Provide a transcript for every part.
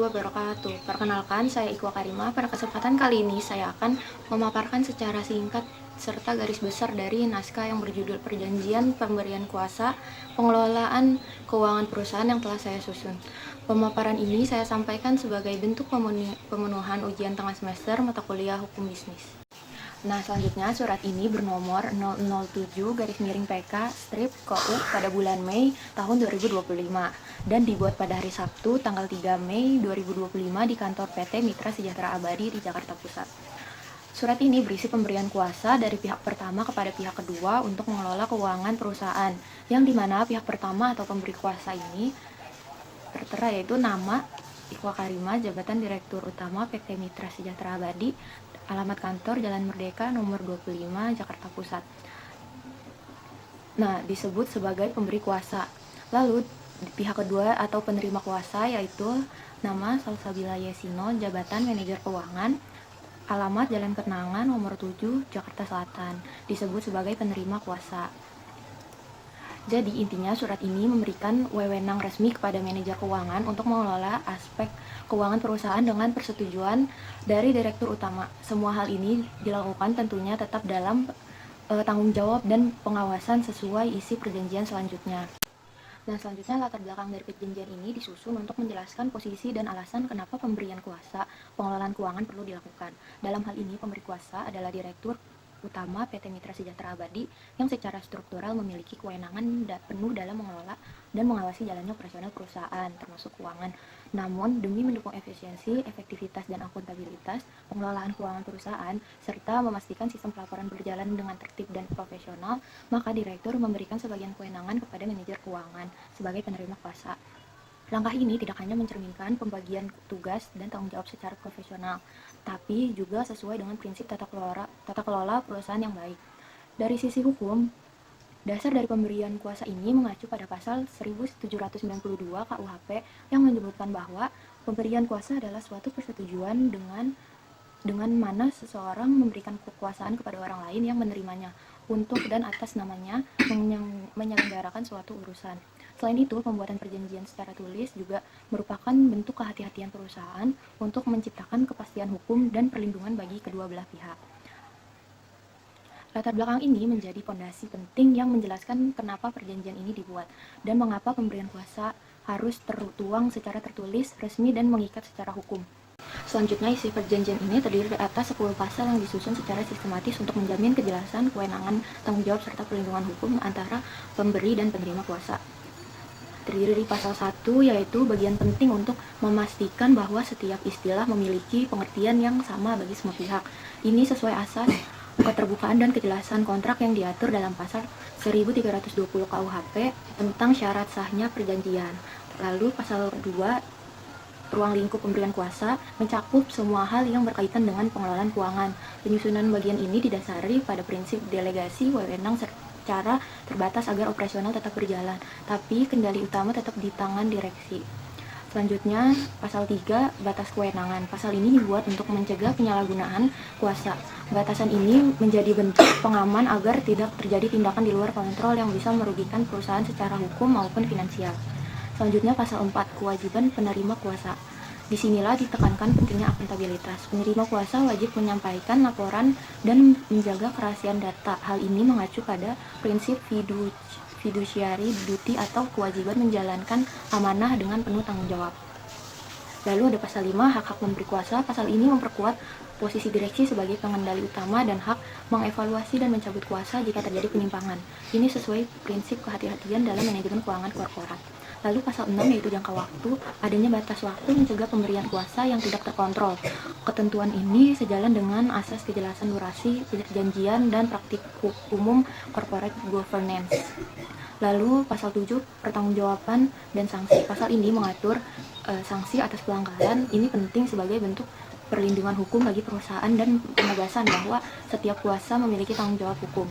wabarakatuh. Perkenalkan, saya Iqwa Karima. Pada kesempatan kali ini saya akan memaparkan secara singkat serta garis besar dari naskah yang berjudul Perjanjian Pemberian Kuasa Pengelolaan Keuangan Perusahaan yang telah saya susun. Pemaparan ini saya sampaikan sebagai bentuk pemenuhan ujian tengah semester mata kuliah Hukum Bisnis. Nah, selanjutnya surat ini bernomor 007-PK-KU pada bulan Mei tahun 2025 dan dibuat pada hari Sabtu tanggal 3 Mei 2025 di kantor PT Mitra Sejahtera Abadi di Jakarta Pusat. Surat ini berisi pemberian kuasa dari pihak pertama kepada pihak kedua untuk mengelola keuangan perusahaan, yang dimana pihak pertama atau pemberi kuasa ini tertera yaitu nama Iqwa Karima, jabatan Direktur Utama PT Mitra Sejahtera Abadi, alamat kantor Jalan Merdeka nomor 25 Jakarta Pusat. Nah, disebut sebagai pemberi kuasa. Lalu pihak kedua atau penerima kuasa yaitu nama Salsabila Yesino, jabatan Manajer Keuangan, alamat Jalan Kenangan nomor 7 Jakarta Selatan, disebut sebagai penerima kuasa. Jadi intinya surat ini memberikan wewenang resmi kepada manajer keuangan untuk mengelola aspek keuangan perusahaan dengan persetujuan dari direktur utama. Semua hal ini dilakukan tentunya tetap dalam tanggung jawab dan pengawasan sesuai isi perjanjian selanjutnya. Dan selanjutnya latar belakang dari perjanjian ini disusun untuk menjelaskan posisi dan alasan kenapa pemberian kuasa pengelolaan keuangan perlu dilakukan. Dalam hal ini pemberi kuasa adalah direktur utama PT Mitra Sejahtera Abadi yang secara struktural memiliki kewenangan penuh dalam mengelola dan mengawasi jalannya operasional perusahaan termasuk keuangan. Namun demi mendukung efisiensi, efektivitas dan akuntabilitas pengelolaan keuangan perusahaan serta memastikan sistem pelaporan berjalan dengan tertib dan profesional, maka direktur memberikan sebagian kewenangan kepada manajer keuangan sebagai penerima kuasa. Langkah ini tidak hanya mencerminkan pembagian tugas dan tanggung jawab secara profesional, tapi juga sesuai dengan prinsip tata kelola perusahaan yang baik. Dari sisi hukum, dasar dari pemberian kuasa ini mengacu pada pasal 1792 KUHP yang menyebutkan bahwa pemberian kuasa adalah suatu persetujuan dengan mana seseorang memberikan kekuasaan kepada orang lain yang menerimanya untuk dan atas namanya menyelenggarakan suatu urusan. Selain itu, pembuatan perjanjian secara tulis juga merupakan bentuk kehati-hatian perusahaan untuk menciptakan kepastian hukum dan perlindungan bagi kedua belah pihak. Latar belakang ini menjadi fondasi penting yang menjelaskan kenapa perjanjian ini dibuat dan mengapa pemberian kuasa harus tertuang secara tertulis, resmi, dan mengikat secara hukum. Selanjutnya, isi perjanjian ini terdiri atas 10 pasal yang disusun secara sistematis untuk menjamin kejelasan, kewenangan, tanggung jawab, serta perlindungan hukum antara pemberi dan penerima kuasa. Terdiri dari pasal 1 yaitu bagian penting untuk memastikan bahwa setiap istilah memiliki pengertian yang sama bagi semua pihak. Ini sesuai asas keterbukaan dan kejelasan kontrak yang diatur dalam pasal 1320 KUHP tentang syarat sahnya perjanjian. Lalu pasal 2 ruang lingkup pemberian kuasa mencakup semua hal yang berkaitan dengan pengelolaan keuangan. Penyusunan bagian ini didasari pada prinsip delegasi wewenang secara terbatas agar operasional tetap berjalan, tapi kendali utama tetap di tangan direksi. Selanjutnya, pasal 3, batas kewenangan. Pasal ini dibuat untuk mencegah penyalahgunaan kuasa. Batasan ini menjadi bentuk pengaman agar tidak terjadi tindakan di luar kontrol yang bisa merugikan perusahaan secara hukum maupun finansial. Selanjutnya, pasal 4, kewajiban penerima kuasa. Disinilah ditekankan pentingnya akuntabilitas. Penerima kuasa wajib menyampaikan laporan dan menjaga kerahasiaan data. Hal ini mengacu pada prinsip fiduciary duty atau kewajiban menjalankan amanah dengan penuh tanggung jawab. Lalu ada pasal 5, hak-hak memberi kuasa. Pasal ini memperkuat posisi direksi sebagai pengendali utama dan hak mengevaluasi dan mencabut kuasa jika terjadi penyimpangan. Ini sesuai prinsip kehati-hatian dalam manajemen keuangan korporat. Lalu pasal 6 yaitu jangka waktu, adanya batas waktu mencegah pemberian kuasa yang tidak terkontrol. Ketentuan ini sejalan dengan asas kejelasan durasi, perjanjian, dan praktik umum corporate governance. Lalu pasal 7, pertanggungjawaban dan sanksi. Pasal ini mengatur sanksi atas pelanggaran. Ini penting sebagai bentuk perlindungan hukum bagi perusahaan dan penegasan bahwa setiap kuasa memiliki tanggung jawab hukum.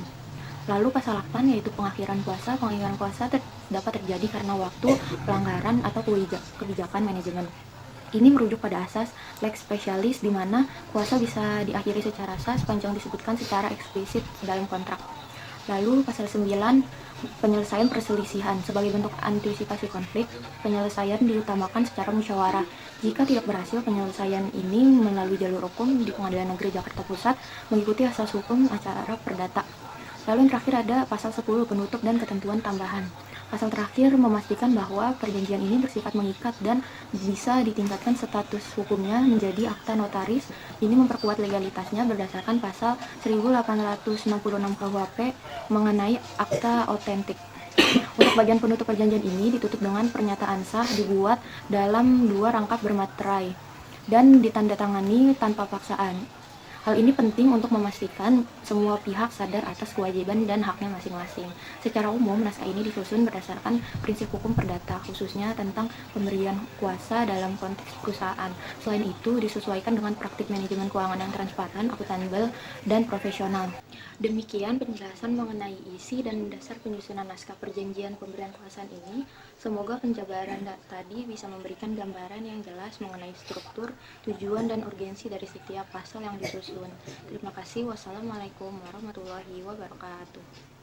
Lalu pasal 8 yaitu pengakhiran kuasa. Pengakhiran kuasa dapat terjadi karena waktu, pelanggaran, atau kebijakan manajemen. Ini merujuk pada asas lex specialis di mana kuasa bisa diakhiri secara sah sepanjang disebutkan secara eksplisit dalam kontrak. Lalu pasal 9, Penyelesaian perselisihan. Sebagai bentuk antisipasi konflik, penyelesaian diutamakan secara musyawarah. Jika tidak berhasil, penyelesaian ini melalui jalur hukum di Pengadilan Negeri Jakarta Pusat mengikuti asas hukum acara perdata. Lalu yang terakhir ada pasal 10 penutup dan ketentuan tambahan. Pasal terakhir memastikan bahwa perjanjian ini bersifat mengikat dan bisa ditingkatkan status hukumnya menjadi akta notaris. Ini memperkuat legalitasnya berdasarkan pasal 1866 KUHP mengenai akta otentik. Untuk bagian penutup perjanjian ini ditutup dengan pernyataan sah dibuat dalam 2 rangkap bermaterai dan ditandatangani tanpa paksaan. Hal ini penting untuk memastikan semua pihak sadar atas kewajiban dan haknya masing-masing. Secara umum, naskah ini disusun berdasarkan prinsip hukum perdata, khususnya tentang pemberian kuasa dalam konteks perusahaan. Selain itu, disesuaikan dengan praktik manajemen keuangan yang transparan, akuntabel, dan profesional. Demikian penjelasan mengenai isi dan dasar penyusunan naskah perjanjian pemberian kuasaan ini. Semoga penjabaran tadi bisa memberikan gambaran yang jelas mengenai struktur, tujuan, dan urgensi dari setiap pasal yang disusun. Terima kasih. Wassalamualaikum warahmatullahi wabarakatuh.